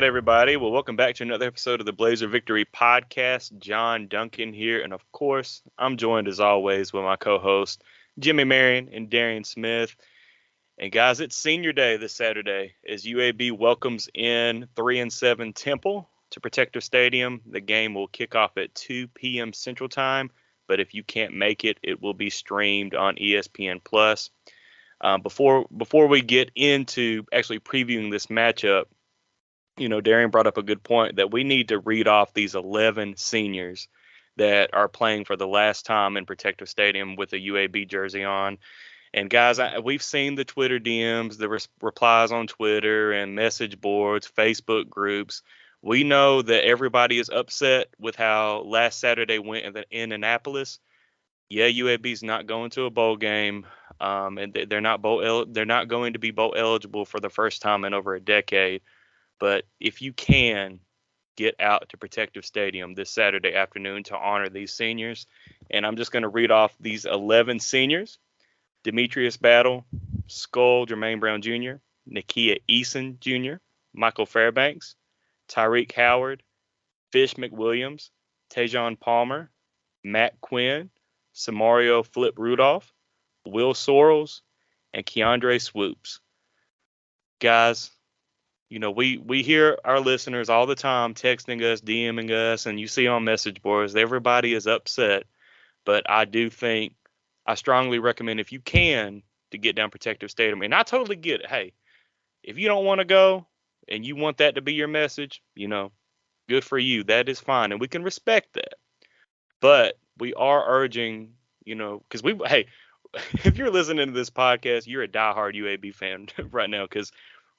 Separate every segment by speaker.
Speaker 1: right, everybody. Well, welcome back to another episode of the Blazer Victory Podcast. John Duncan here, and of course, I'm joined as always with my co-host Jimmy Marion and Darian Smith. And guys, it's Senior Day this Saturday as UAB welcomes in 3-7 Temple to Protective Stadium. The game will kick off at 2 p.m. Central Time, but if you can't make it, it will be streamed on ESPN Plus. Before we get into actually previewing this matchup, Darian brought up a good point that we need to read off these 11 seniors that are playing for the last time in Protective Stadium with a UAB jersey on. And guys, we've seen the Twitter DMs, the replies on Twitter and message boards, Facebook groups. We know that everybody is upset with how last Saturday went in Annapolis. Yeah, UAB's not going to a bowl game, and they're not going to be bowl eligible for the first time in over a decade. But if you can get out to Protective Stadium this Saturday afternoon to honor these seniors, and I'm just going to read off these 11 seniors: Demetrius Battle, Skull Jermaine Brown Jr., Nakia Eason Jr., Michael Fairbanks, Tyreek Howard, Fish McWilliams, Tajon Palmer, Matt Quinn, Samario Flip Rudolph, Will Sorrells, and Keandre Swoops. Guys, we hear our listeners all the time texting us, DMing us, and you see on message boards, everybody is upset. But I strongly recommend, if you can, to get down Protective Stadium. And I totally get it. Hey, if you don't want to go and you want that to be your message, good for you. That is fine. And we can respect that. But we are urging, because if you're listening to this podcast, you're a diehard UAB fan right now, because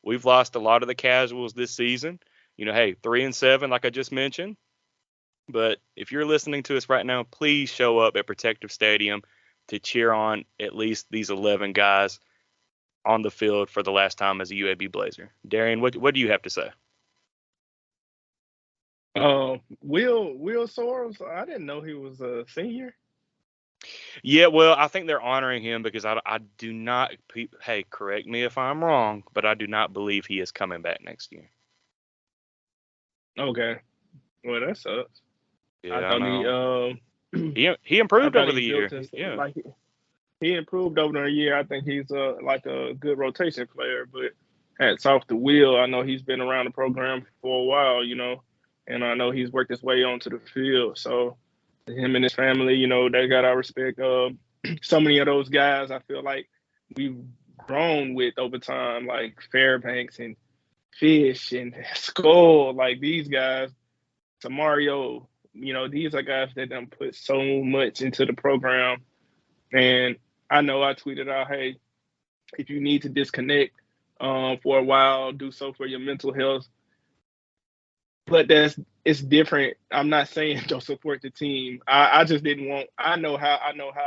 Speaker 1: we've lost a lot of the casuals this season. 3-7, like I just mentioned. But if you're listening to us right now, please show up at Protective Stadium to cheer on at least these 11 guys on the field for the last time as a UAB Blazer. Darian, what do you have to say?
Speaker 2: Will Sorrells, I didn't know he was a senior.
Speaker 1: Yeah, well, I think they're honoring him because I do not. Hey, correct me if I'm wrong, but I do not believe he is coming back next year.
Speaker 2: Okay, well that sucks.
Speaker 1: Yeah,
Speaker 2: I
Speaker 1: I
Speaker 2: thought
Speaker 1: know.
Speaker 2: he
Speaker 1: He
Speaker 2: I
Speaker 1: improved
Speaker 2: thought
Speaker 1: over
Speaker 2: he
Speaker 1: the
Speaker 2: built
Speaker 1: year.
Speaker 2: his
Speaker 1: Yeah.
Speaker 2: like he improved over the year. I think he's like a good rotation player, but hats off to Will. I know he's been around the program for a while, and I know he's worked his way onto the field. So him and his family, they got our respect. So many of those guys, I feel like we've grown with over time, like Fairbanks and Fish and Skull, like these guys, Samario, these are guys that done put so much into the program. And I know I tweeted out, hey, if you need to disconnect for a while, do so for your mental health. But it's different. I'm not saying don't support the team. I just didn't want. I know how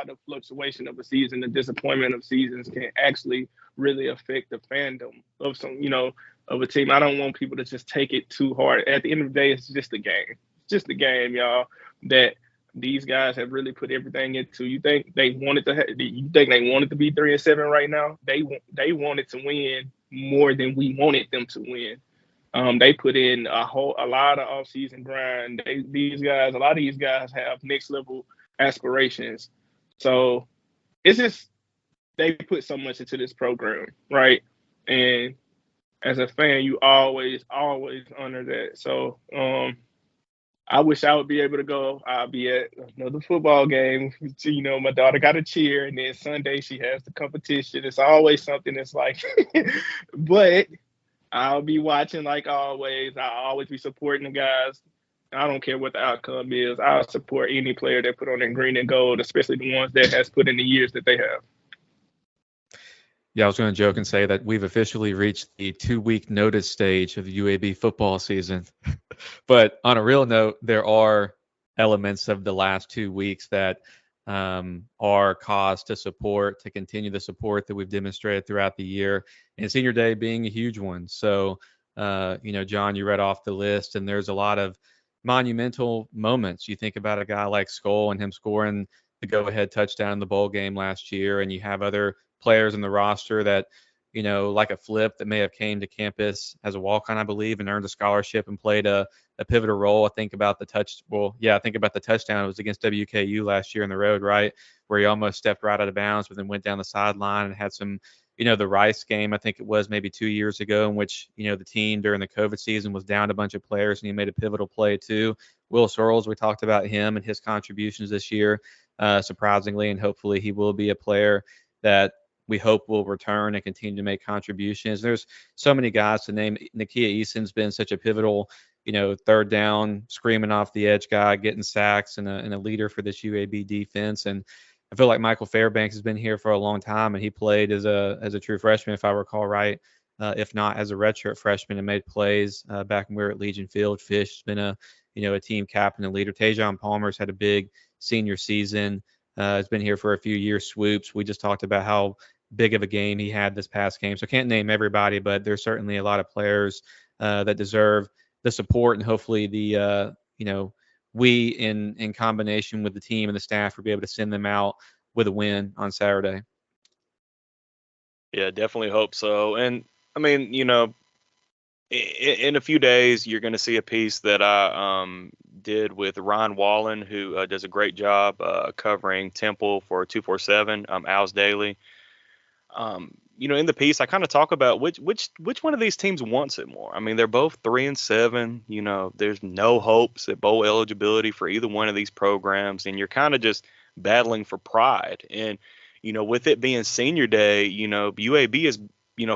Speaker 2: the fluctuation of a season, the disappointment of seasons can actually really affect the fandom of of a team. I don't want people to just take it too hard. At the end of the day, it's just a game. It's just a game, y'all. That these guys have really put everything into. You think they wanted to? You think they wanted to be 3-7 right now? They wanted to win more than we wanted them to win. They put in a lot of off-season grind. A lot of these guys have next level aspirations. So it's just they put so much into this program, right? And as a fan, you always honor that. So I wish I would be able to go. I'll be at another football game. My daughter got a cheer, and then Sunday she has the competition. It's always something that's like, but I'll be watching like always. I'll always be supporting the guys. I don't care what the outcome is. I'll support any player that put on their green and gold, especially the ones that has put in the years that they have.
Speaker 3: Yeah, I was going to joke and say that we've officially reached the 2-week notice stage of the UAB football season. But on a real note, there are elements of the last 2 weeks that are cause to continue the support that we've demonstrated throughout the year, and Senior Day being a huge one. So, John, you read off the list, and there's a lot of monumental moments. You think about a guy like Skull and him scoring the go-ahead touchdown in the bowl game last year, and you have other players in the roster that like a flip that may have came to campus as a walk-on, I believe, and earned a scholarship and played a pivotal role. I think about the touchdown. It was against WKU last year on the road, right, where he almost stepped right out of bounds, but then went down the sideline and had some, the Rice game, I think it was maybe 2 years ago, in which, the team during the COVID season was down a bunch of players, and he made a pivotal play too. Will Sorrells, we talked about him and his contributions this year, surprisingly, and hopefully he will be a player that we hope will return and continue to make contributions. There's so many guys to name. Nakia Eason's been such a pivotal, third down, screaming off the edge guy, getting sacks, and a leader for this UAB defense. And I feel like Michael Fairbanks has been here for a long time, and he played as a true freshman, if I recall right, if not as a redshirt freshman, and made plays back when we were at Legion Field. Fish has been a team captain and leader. Tajon Palmer's had a big senior season. Has been here for a few years. Swoops. We just talked about how big of a game he had this past game. So I can't name everybody, but there's certainly a lot of players that deserve the support, and hopefully we in combination with the team and the staff will be able to send them out with a win on Saturday.
Speaker 1: Yeah, definitely hope so. And I mean, in a few days, you're going to see a piece that I did with Ron Wallen, who does a great job covering Temple for 247, Al's Daily. In the piece, I kind of talk about which one of these teams wants it more. I mean, they're both 3-7. There's no hopes at bowl eligibility for either one of these programs, and you're kind of just battling for pride. And with it being senior day, UAB is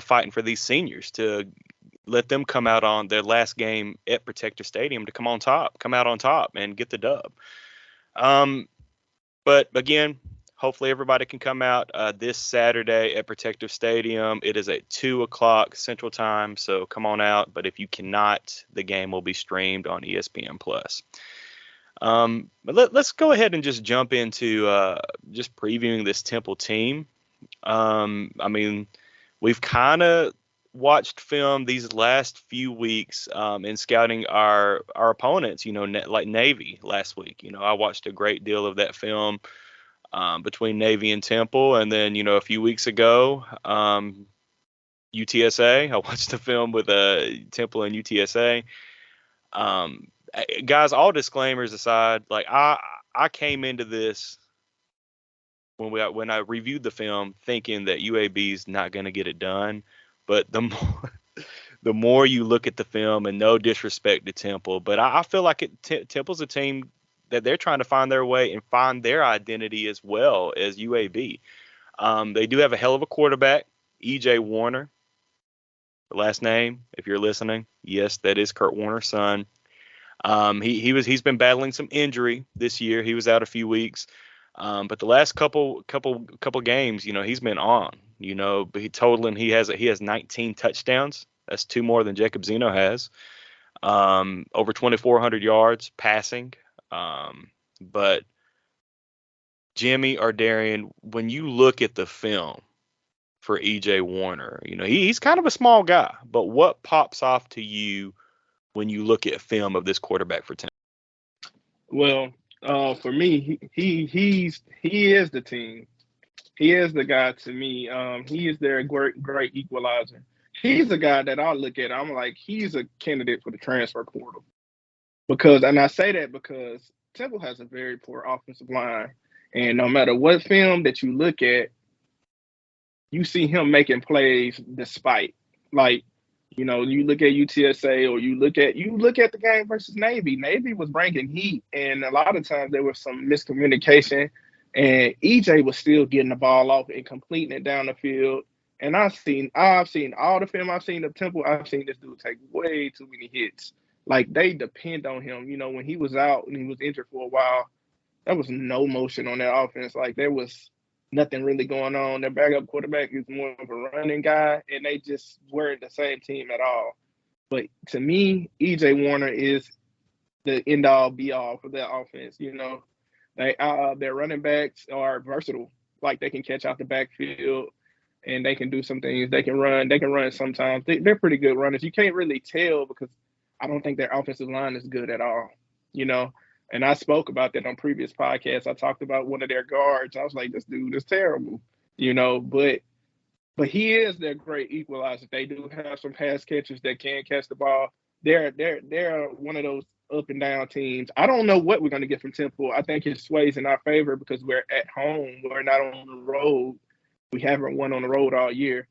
Speaker 1: fighting for these seniors to let them come out on their last game at Protective Stadium to come out on top and get the dub. But again, hopefully everybody can come out this Saturday at Protective Stadium. It is at 2:00 Central Time, so come on out. But if you cannot, the game will be streamed on ESPN+. But let's go ahead and just jump into just previewing this Temple team. I mean, we've kind of watched film these last few weeks in scouting our opponents, like Navy last week. I watched a great deal of that film between Navy and Temple. And then, a few weeks ago, UTSA, I watched a film with Temple and UTSA. Guys, all disclaimers aside, like I came into this when I reviewed the film thinking that UAB's not going to get it done. But the more you look at the film, and no disrespect to Temple, but I feel like Temple's a team that they're trying to find their way and find their identity as well as UAB. They do have a hell of a quarterback, E.J. Warner. The last name, if you're listening, yes, that is Kurt Warner's son. He's been battling some injury this year. He was out a few weeks. But the last couple games, he's been on. But he has 19 touchdowns. That's 2 more than Jacob Zeno has. Over 2,400 yards passing. But Jimmy or Darian, when you look at the film for E.J. Warner, he's kind of a small guy. But what pops off to you when you look at film of this quarterback for Temple?
Speaker 2: Well, for me, he is the team. He is the guy to me. He is their great equalizer. He's a guy that I look at. I'm like, he's a candidate for the transfer portal. And I say that because Temple has a very poor offensive line. And no matter what film that you look at, you see him making plays despite. Like, you look at UTSA or you look at the game versus Navy. Navy was bringing heat, and a lot of times there was some miscommunication, and EJ was still getting the ball off and completing it down the field. And I've seen all the film I've seen of Temple. I've seen this dude take way too many hits. Like, they depend on him. When he was out and he was injured for a while, there was no motion on their offense. Like, there was nothing really going on. Their backup quarterback is more of a running guy, and they just weren't the same team at all. But to me, E.J. Warner is the end-all, be-all for their offense. Their running backs are versatile. Like, they can catch out the backfield, and they can do some things. They can run sometimes. They're pretty good runners. You can't really tell because I don't think their offensive line is good at all, And I spoke about that on previous podcasts. I talked about one of their guards. I was like, this dude is terrible, But But he is their great equalizer. They do have some pass catchers that can catch the ball. They're one of those up and down teams. I don't know what we're going to get from Temple. I think it sways in our favor because we're at home. We're not on the road. We haven't won on the road all year.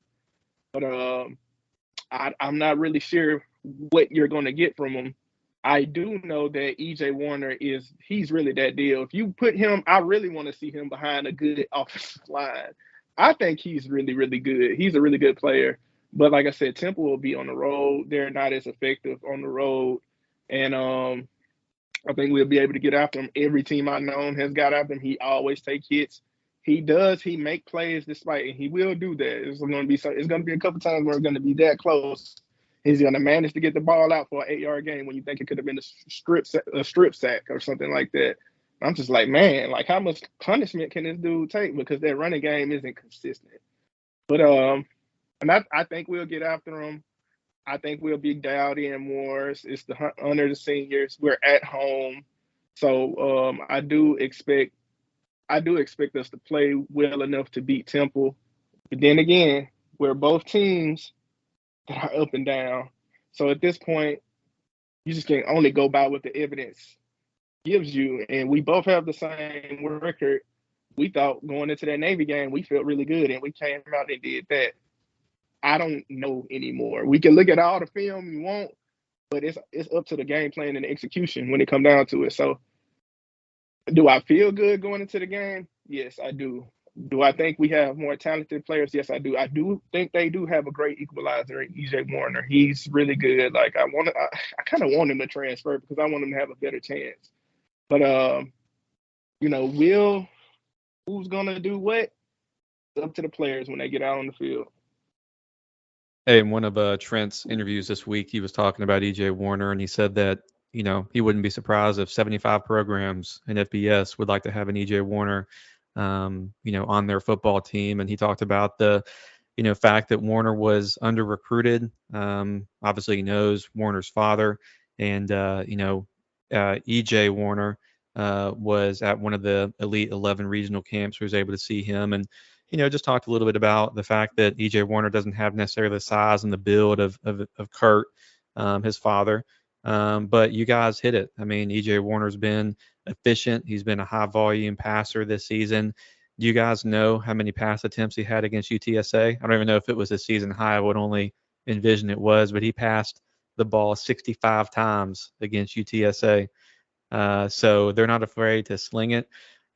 Speaker 2: But I'm not really sure what you're going to get from him. I do know that EJ Warner he's really that deal. If you put him, I really want to see him behind a good offensive line. I think he's really, really good. He's a really good player. But like I said, Temple will be on the road. They're not as effective on the road. And I think we'll be able to get after him. Every team I've known has got after him. He always take hits. He does. He make plays despite, and he will do that. It's going to be a couple times where it's going to be that close. He's going to manage to get the ball out for an 8-yard gain when you think it could have been a strip sack or something like that. I'm just like, man, like how much punishment can this dude take because their running game isn't consistent. But and I think we'll get after him. I think we'll be dialed in more. It's the under the seniors. We're at home, so I do expect us to play well enough to beat Temple. But then again, we're both teams that are up and down. So at this point, you just can only go by what the evidence gives you. And we both have the same record. We thought going into that Navy game, we felt really good, and we came out and did that. I don't know anymore. We can look at all the film you want, but it's up to the game plan and the execution when it comes down to it. So do I feel good going into the game? Yes, I do. Do I think we have more talented players? Yes, I do. I do think they do have a great equalizer in EJ Warner. He's really good. Like I kind of want him to transfer because I want him to have a better chance. But who's gonna do what? It's up to the players when they get out on the field.
Speaker 3: Hey, in one of Trent's interviews this week, he was talking about EJ Warner, and he said that he wouldn't be surprised if 75 programs in FBS would like to have an EJ Warner, on their football team. And he talked about the fact that Warner was under recruited. Obviously, he knows Warner's father, and EJ Warner was at one of the Elite 11 regional camps. Where he was able to see him and just talked a little bit about the fact that EJ Warner doesn't have necessarily the size and the build of Kurt, his father. But you guys hit it. I mean, EJ Warner's been efficient. He's been a high volume passer this season. Do you guys know how many pass attempts he had against UTSA? I don't even know if it was a season high. I would only envision it was, but he passed the ball 65 times against UTSA. So they're not afraid to sling it.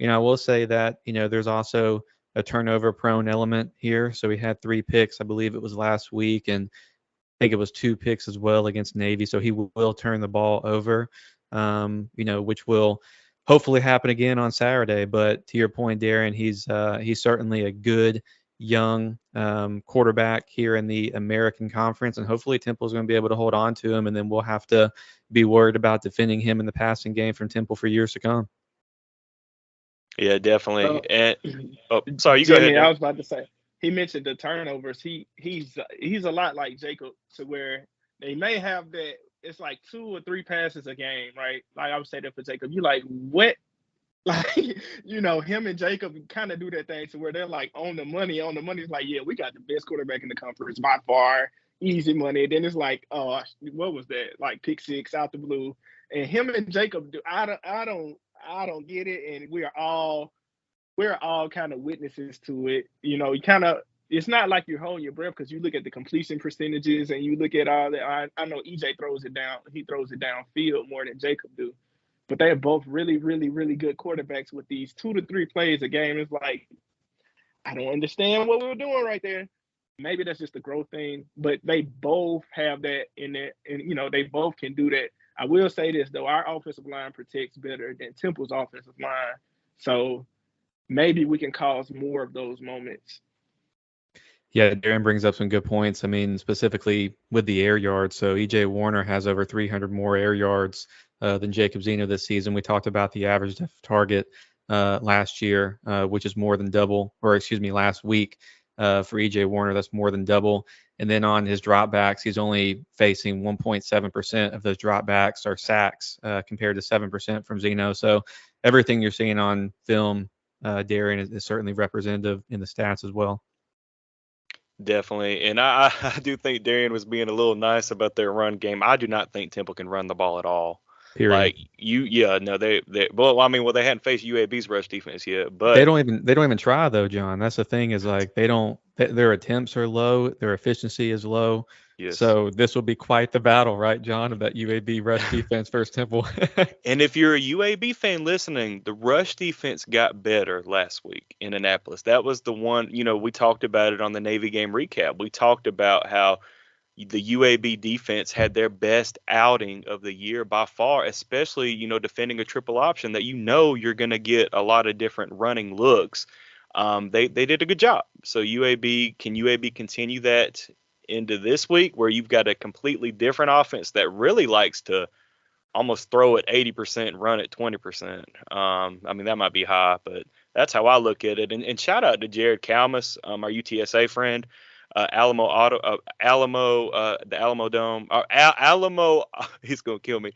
Speaker 3: I will say that, there's also a turnover prone element here. So he had 3 picks, I believe it was last week, and I think it was 2 picks as well against Navy. So he will turn the ball over, which will hopefully happen again on Saturday. But to your point, Darren, he's certainly a good young quarterback here in the American Conference, and hopefully Temple's going to be able to hold on to him, and then we'll have to be worried about defending him in the passing game from Temple for years to come.
Speaker 1: Yeah, definitely. And sorry, you
Speaker 2: Jimmy,
Speaker 1: go ahead.
Speaker 2: I was about to say, he mentioned the turnovers. He's a lot like Jacob, to where they may have that. It's like 2 or 3 passes a game, right? Like I would say that for Jacob. You like what? Like him and Jacob kind of do that thing to where they're like on the money. On the money, it's like, yeah, we got the best quarterback in the conference by far, easy money. And then it's like, oh, what was that? Like pick 6 out the blue. And him and Jacob do. I don't get it, and we're all kind of witnesses to it. It's not like you're holding your breath because you look at the completion percentages and you look at all that. I know EJ throws it down. He throws it downfield more than Jacob do, but they are both really, really, really good quarterbacks with these 2 to 3 plays a game. It's like, I don't understand what we were doing right there. Maybe that's just a growth thing, but they both have that in there, and they both can do that. I will say this though, our offensive line protects better than Temple's offensive line, so maybe we can cause more of those moments.
Speaker 3: Yeah, Darren brings up some good points. I mean, specifically with the air yards. So EJ Warner has over 300 more air yards than Jacob Zeno this season. We talked about the average target last year, which is more than double, last week for EJ Warner, that's more than double. And then on his dropbacks, he's only facing 1.7% of those dropbacks are sacks compared to 7% from Zeno. So everything you're seeing on film, Darren, is certainly representative in the stats as well.
Speaker 1: Definitely. And I do think Darian was being a little nice about their run game. I do not think Temple can run the ball at all.
Speaker 3: Period.
Speaker 1: Like yeah, no, well, they hadn't faced UAB's rush defense yet,
Speaker 3: They
Speaker 1: but
Speaker 3: don't even try though, John. That's the thing is like they don't their attempts are low, their efficiency is low.
Speaker 1: yes.
Speaker 3: So this will be quite the battle, right, John, of that UAB rush defense versus Temple.
Speaker 1: And if you're a UAB fan listening, the rush defense got better last week in Annapolis. That was the one, we talked about it on the Navy game recap. We talked about how the UAB defense had their best outing of the year by far, especially, defending a triple option that you're going to get a lot of different running looks. They did a good job. So UAB continue that into this week where you've got a completely different offense that really likes to almost throw at 80%, run at 20%. I mean, that might be high, but that's how I look at it. And shout out to Jared Kalmus, our UTSA friend. Alamo Auto, the Alamo Dome, Alamo. He's gonna kill me.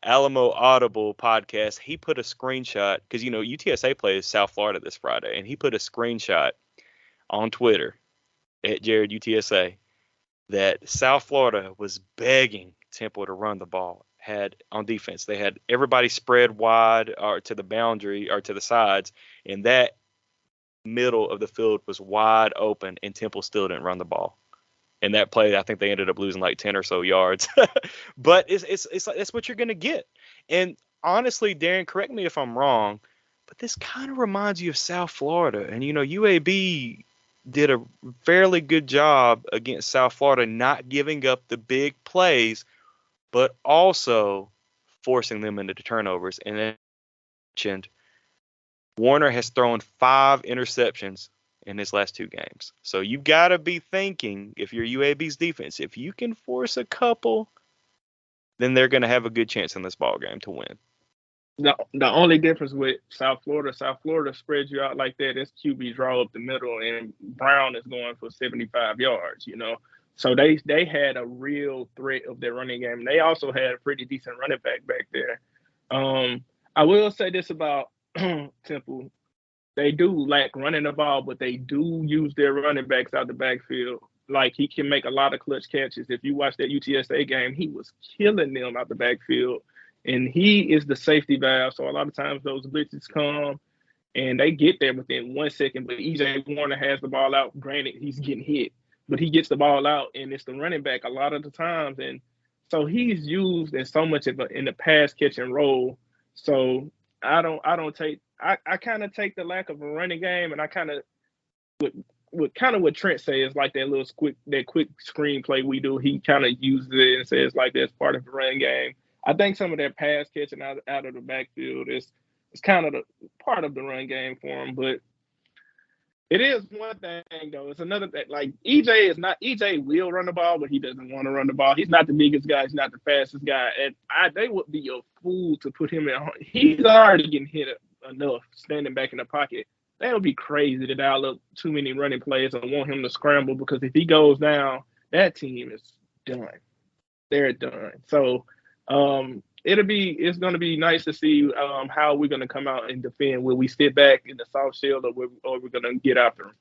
Speaker 1: Alamo Audible podcast. He put a screenshot because UTSA plays South Florida this Friday, and he put a screenshot on Twitter at Jared UTSA that South Florida was begging Temple to run the ball. Had on defense, they had everybody spread wide or to the boundary or to the sides, and that middle of the field was wide open, and Temple still didn't run the ball. And that play, I think they ended up losing like 10 or so yards. But it's like that's what you're gonna get. And honestly, Darren, correct me if I'm wrong, but this kind of reminds you of South Florida. And UAB did a fairly good job against South Florida, not giving up the big plays, but also forcing them into turnovers. And then mentioned Warner has thrown 5 interceptions in his last 2 games. So you've got to be thinking, if you're UAB's defense, if you can force a couple, then they're going to have a good chance in this ball game to win.
Speaker 2: The only difference with South Florida spreads you out like that. It's QB draw up the middle, and Brown is going for 75 yards, So they had a real threat of their running game. They also had a pretty decent running back there. I will say this about Temple. They do lack running the ball, but they do use their running backs out the backfield. Like, he can make a lot of clutch catches. If you watch that UTSA game, he was killing them out the backfield. And he is the safety valve. So a lot of times those blitzes come and they get there within 1 second. But EJ Warner has the ball out. Granted, he's getting hit, but he gets the ball out, and it's the running back a lot of the times. And so he's used in so much in the pass catching role. So I kind of take the lack of a running game, and I kind of what Trent says, like that little quick screenplay we do. He kind of uses it and says like that's part of the run game. I think some of that pass catching out of the backfield is kind of the part of the run game for him. But it is one thing though. It's another thing. Like EJ will run the ball, but he doesn't want to run the ball. He's not the biggest guy. He's not the fastest guy. And they would be a fool to put him in. He's already getting hit enough standing back in the pocket. That would be crazy to dial up too many running plays and want him to scramble, because if he goes down, that team is done. They're done. So it's going to be nice to see how we're going to come out and defend. Will we sit back in the soft shell, or we're going to get after them?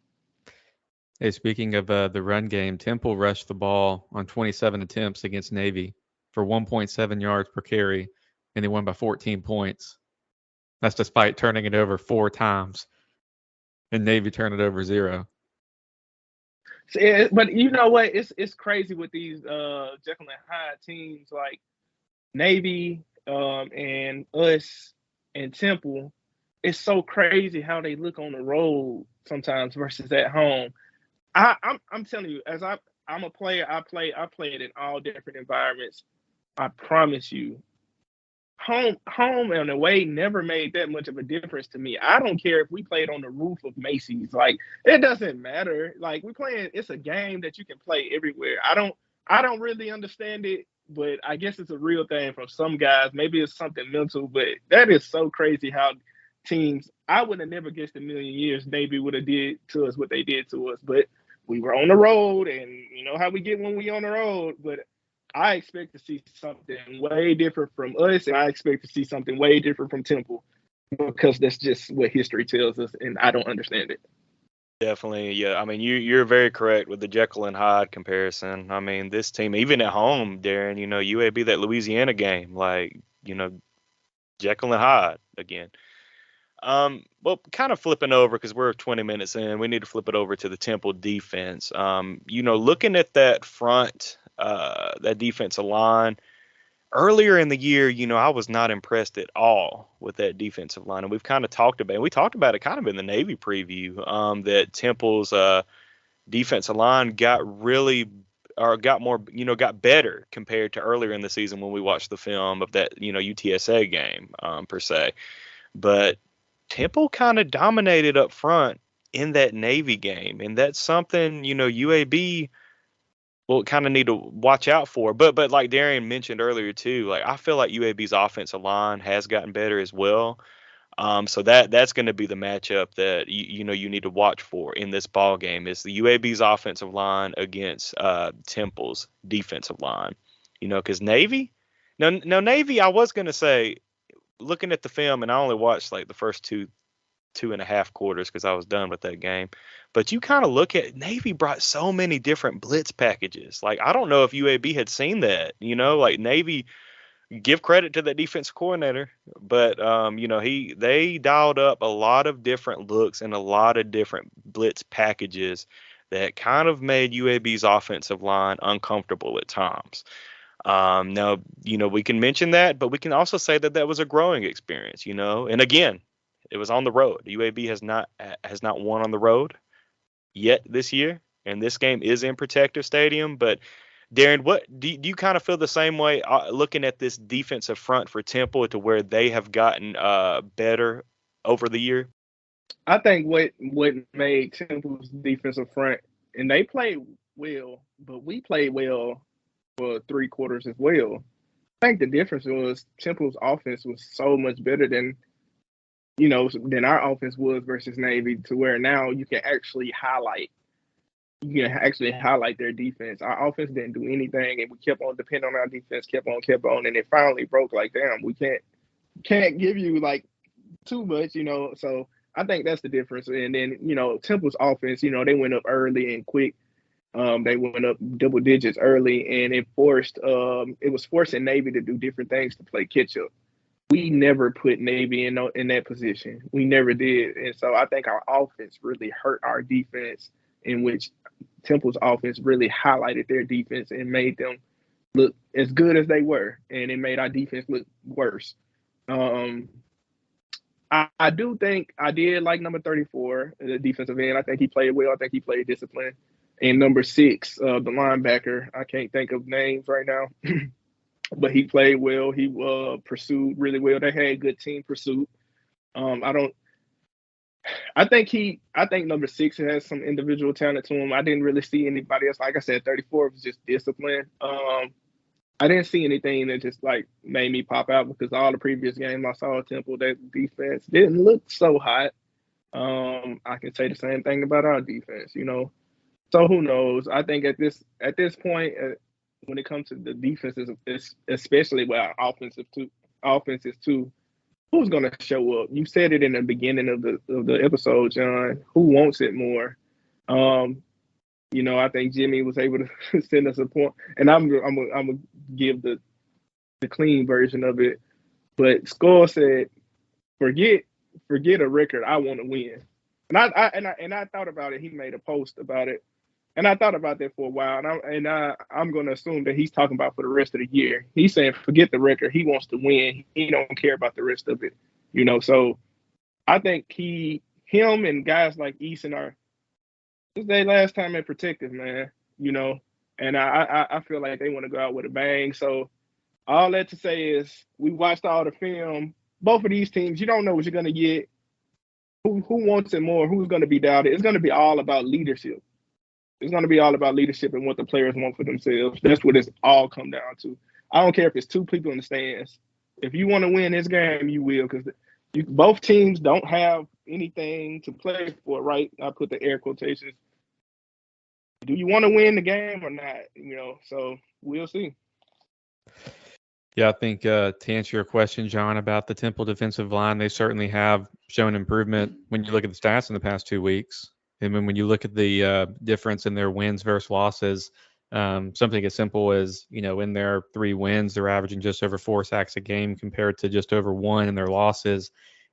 Speaker 3: Hey, speaking of the run game, Temple rushed the ball on 27 attempts against Navy for 1.7 yards per carry, and they won by 14 points. That's despite turning it over 4 times, and Navy turned it over 0.
Speaker 2: But you know what? It's crazy with these Jekyll and Hyde teams like Navy and us and Temple. It's so crazy how they look on the road sometimes versus at home. I'm telling you, as I'm a player, I play it in all different environments. I promise you, home and away never made that much of a difference to me. I don't care if we played on the roof of Macy's. Like, it doesn't matter. Like, it's a game that you can play everywhere. I don't really understand it, but I guess it's a real thing from some guys. Maybe it's something mental, but that is so crazy how teams, I would have never guessed in a million years Navy would have did to us what they did to us. But we were on the road, and you know how we get when we on the road. But I expect to see something way different from us, and I expect to see something way different from Temple, because that's just what history tells us, and I don't understand it.
Speaker 1: Definitely, yeah. I mean, you're very correct with the Jekyll and Hyde comparison. I mean, this team, even at home, Darren, UAB, that Louisiana game, like, Jekyll and Hyde again. Well, kind of flipping over because we're 20 minutes in, we need to flip it over to the Temple defense. Looking at that front, that defensive line earlier in the year, I was not impressed at all with that defensive line, and we've kind of talked about, and we talked about it kind of in the Navy preview, that Temple's defensive line got really, or got more, got better compared to earlier in the season when we watched the film of that, UTSA game, per se. But Temple kind of dominated up front in that Navy game, and that's something UAB will kind of need to watch out for. But like Darian mentioned earlier too, like I feel like UAB's offensive line has gotten better as well. So that's going to be the matchup that you need to watch for in this ball game is the UAB's offensive line against Temple's defensive line. Because Navy, no Navy, I was going to say, looking at the film, and I only watched like the first two and a half quarters because I was done with that game. But you kind of look at Navy brought so many different blitz packages. Like I don't know if UAB had seen that. Like Navy, give credit to the defensive coordinator, but they dialed up a lot of different looks and a lot of different blitz packages that kind of made UAB's offensive line uncomfortable at times. Now, we can mention that, but we can also say that that was a growing experience, and again, it was on the road. UAB has not won on the road yet this year, and this game is in Protective Stadium. But Darren, what do you kind of feel the same way looking at this defensive front for Temple to where they have gotten better over the year?
Speaker 2: I think what made Temple's defensive front, and they played well, but we played well for 3 quarters as well. I think the difference was Temple's offense was so much better than our offense was versus Navy, to where now you can actually highlight their defense. Our offense didn't do anything, and we kept on depending on our defense, kept on, and it finally broke. Like, damn, we can't give you like too much, So I think that's the difference. And then Temple's offense, they went up early and quick. They went up double digits early, and it was forcing Navy to do different things to play catch up. We never put Navy in that position. We never did. And so I think our offense really hurt our defense, in which Temple's offense really highlighted their defense and made them look as good as they were. And it made our defense look worse. I do think I did like number 34, the defensive end. I think he played well. I think he played disciplined. And number 6, the linebacker, I can't think of names right now. But he played well. He pursued really well. They had good team pursuit. I think number 6 has some individual talent to him. I didn't really see anybody else. Like I said, 34 was just discipline. I didn't see anything that just like made me pop out, because all the previous games I saw at Temple, that defense didn't look so hot. I can say the same thing about our defense, So who knows? I think at this point, when it comes to the defenses, especially with our offenses too, who's going to show up? You said it in the beginning of the episode, John. Who wants it more? I think Jimmy was able to send us a point, and I'm gonna give the clean version of it. But Skull said, "Forget a record. I want to win." And I thought about it. He made a post about it. And I thought about that for a while, and I'm going to assume that he's talking about for the rest of the year. He's saying, forget the record. He wants to win. He don't care about the rest of it, So I think him and guys like Eason this is their last time at Protective, man. And I feel like they want to go out with a bang. So all that to say is, we watched all the film. Both of these teams, you don't know what you're going to get. Who wants it more? Who's going to be doubted? It's going to be all about leadership. It's going to be all about leadership and what the players want for themselves. That's what it's all come down to. I don't care if it's 2 people in the stands. If you want to win this game, you will, because both teams don't have anything to play for, right? I put the air quotations. Do you want to win the game or not? So we'll see.
Speaker 3: Yeah, I think to answer your question, John, about the Temple defensive line, they certainly have shown improvement when you look at the stats in the past 2 weeks. And when you look at the difference in their wins versus losses, something as simple as, in their 3 wins, they're averaging just over 4 sacks a game compared to just over 1 in their losses.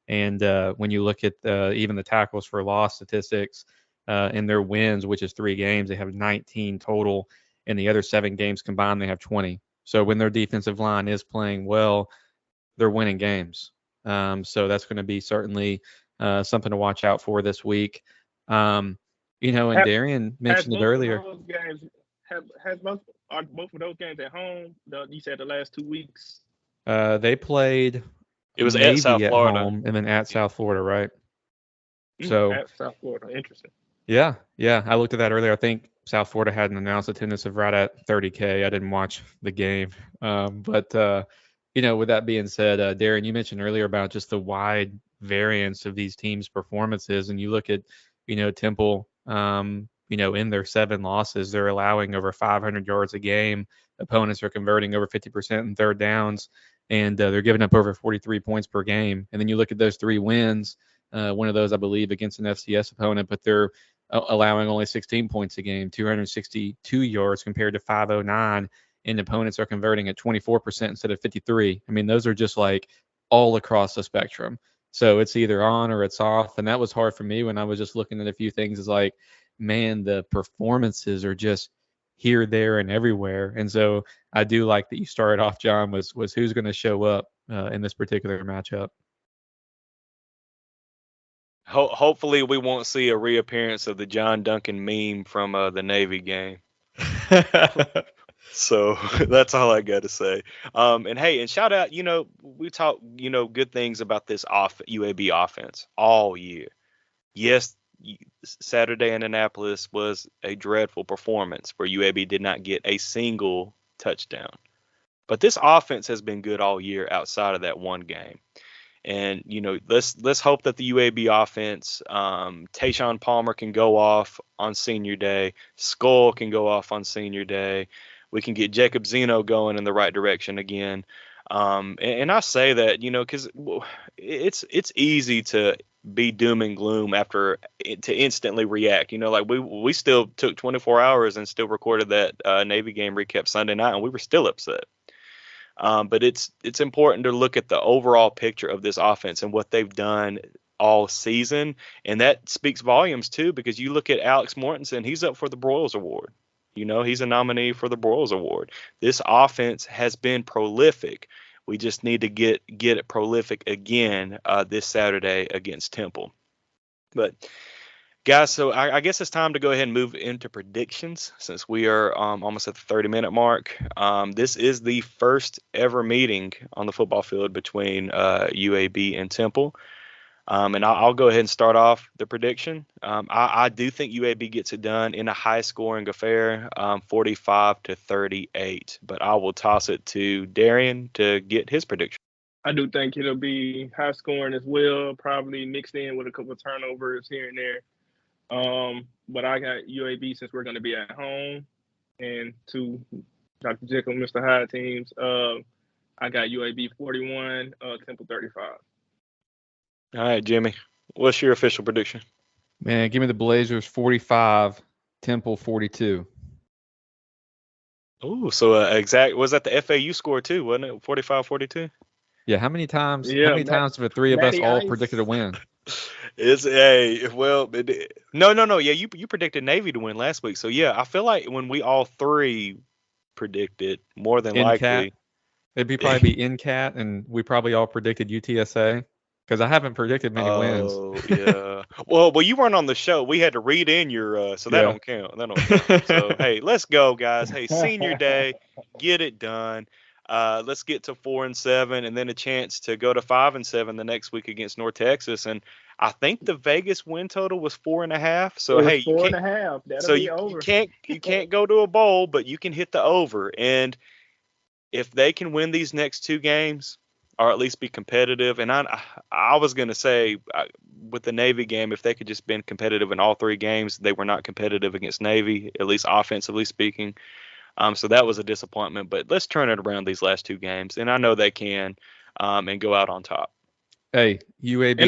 Speaker 3: And when you look at even the tackles for loss statistics in their wins, which is 3 games, they have 19 total. In the other 7 games combined, they have 20. So when their defensive line is playing well, they're winning games. So that's going to be certainly something to watch out for this week. And Darian
Speaker 2: Has
Speaker 3: mentioned it
Speaker 2: both of
Speaker 3: earlier.
Speaker 2: those games are both of those games at home? You said the last 2 weeks.
Speaker 3: They played
Speaker 1: It was at South
Speaker 3: Navy at
Speaker 1: Florida.
Speaker 3: home and then at South Florida, right? So
Speaker 2: At South Florida, interesting.
Speaker 3: yeah, I looked at that earlier. I think South Florida had an announced attendance of right at 30K. I didn't watch the game, but with that being said, Darren, you mentioned earlier about just the wide variance of these teams' performances, and you look at Temple, in their 7 losses, they're allowing over 500 yards a game. Opponents are converting over 50% in third downs, and they're giving up over 43 points per game. And then you look at those 3 wins. One of those, I believe, against an FCS opponent, but they're allowing only 16 points a game, 262 yards compared to 509, and opponents are converting at 24% instead of 53. I mean, those are just like all across the spectrum. So it's either on or it's off, and that was hard for me when I was just looking at a few things. Is like, man, the performances are just here, there, and everywhere. And so I do like that you started off, John, was who's going to show up in this particular matchup.
Speaker 1: Hopefully, we won't see a reappearance of the John Duncan meme from the Navy game. So that's all I got to say. And hey, and shout out, we talk, good things about this UAB offense all year. Yes, Saturday in Annapolis was a dreadful performance where UAB did not get a single touchdown. But this offense has been good all year outside of that one game. And let's hope that the UAB offense, Tayshawn Palmer can go off on senior day, Skull can go off on senior day. We can get Jacob Zeno going in the right direction again. And I say that, because it's easy to be doom and gloom to instantly react. Like we still took 24 hours and still recorded that Navy game recap Sunday night, and we were still upset. But it's important to look at the overall picture of this offense and what they've done all season. And that speaks volumes, too, because you look at Alex Mortensen, he's up for the Broyles Award. He's a nominee for the Broyles Award. This offense has been prolific. We just need to get it prolific again this Saturday against Temple. But guys, so I guess it's time to go ahead and move into predictions since we are almost at the 30-minute mark. This is the first ever meeting on the football field between UAB and Temple. And I'll go ahead and start off the prediction. I do think UAB gets it done in a high-scoring affair, 45-38. But I will toss it to Darian to get his prediction.
Speaker 2: I do think it'll be high scoring as well, probably mixed in with a couple of turnovers here and there. But I got UAB since we're going to be at home, and to Dr. Jekyll and Mr. Hyde teams. I got UAB 41, Temple 35.
Speaker 1: All right, Jimmy, what's your official prediction?
Speaker 3: Man, give me the Blazers 45, Temple 42.
Speaker 1: Oh, so exact was that the FAU score too, wasn't it? 45-42.
Speaker 3: Yeah, how many times?
Speaker 2: Yeah,
Speaker 3: how many times have the three of us all predicted a win?
Speaker 1: No. Yeah, you predicted Navy to win last week, so yeah, I feel like when we all three predicted, more than likely,
Speaker 3: it'd probably be NCAT, and we probably all predicted UTSA. Because I haven't predicted many wins.
Speaker 1: Oh, yeah. well, you weren't on the show. We had to read in your, so that don't count. That don't count. So, hey, let's go, guys. Hey, senior day, get it done. Let's get to 4-7, and then a chance to go to 5-7 the next week against North Texas. And I think the Vegas win total was 4.5. So hey,
Speaker 2: 4.5. That'll be over.
Speaker 1: You can't go to a bowl, but you can hit the over. And if they can win these next 2 games, or at least be competitive. And I was going to say with the Navy game, if they could just been competitive in all 3 games, they were not competitive against Navy, at least offensively speaking. So that was a disappointment. But let's turn it around these last 2 games, and I know they can, and go out on top.
Speaker 3: Hey, UAB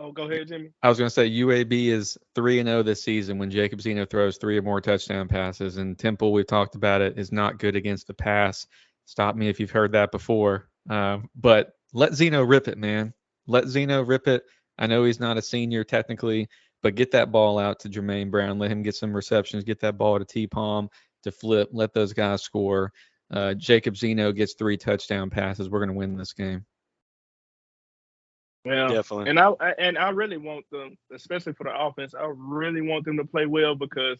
Speaker 2: Oh, go ahead, Jimmy.
Speaker 3: I was going to say UAB is 3-0 this season when Jacob Zeno throws 3 or more touchdown passes. And Temple, we've talked about it, is not good against the pass. Stop me if you've heard that before. But let Zeno rip it, man. Let Zeno rip it. I know he's not a senior technically, but get that ball out to Jermaine Brown. Let him get some receptions. Get that ball to T-Palm, to Flip. Let those guys score. Jacob Zeno gets 3 touchdown passes. We're going to win this game.
Speaker 2: Yeah,
Speaker 1: Definitely.
Speaker 2: and I really want them, especially for the offense. I really want them to play well because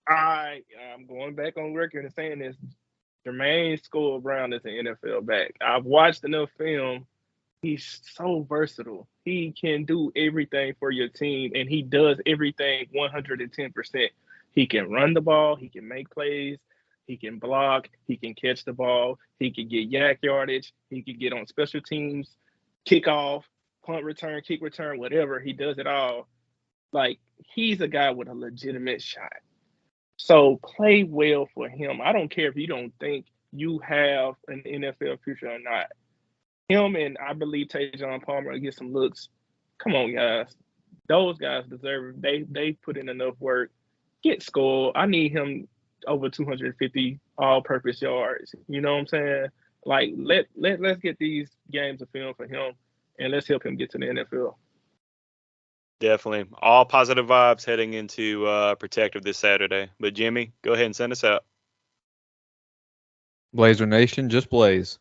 Speaker 2: I'm going back on record and saying this. Jermaine School Brown is an NFL back. I've watched enough film. He's so versatile. He can do everything for your team, and he does everything 110%. He can run the ball. He can make plays. He can block. He can catch the ball. He can get yak yardage. He can get on special teams, kickoff, punt return, kick return, whatever. He does it all. Like, he's a guy with a legitimate shot. So play well for him. I don't care if you don't think you have an NFL future or not. Him and I believe Tajon Palmer will get some looks. Come on, guys. Those guys deserve it. They put in enough work. Get scored. I need him over 250 all-purpose yards. You know what I'm saying? Like, let's get these games of film for him, and let's help him get to the NFL.
Speaker 1: Definitely. All positive vibes heading into Protective this Saturday. But Jimmy, go ahead and send us out.
Speaker 3: Blazer Nation, just blaze.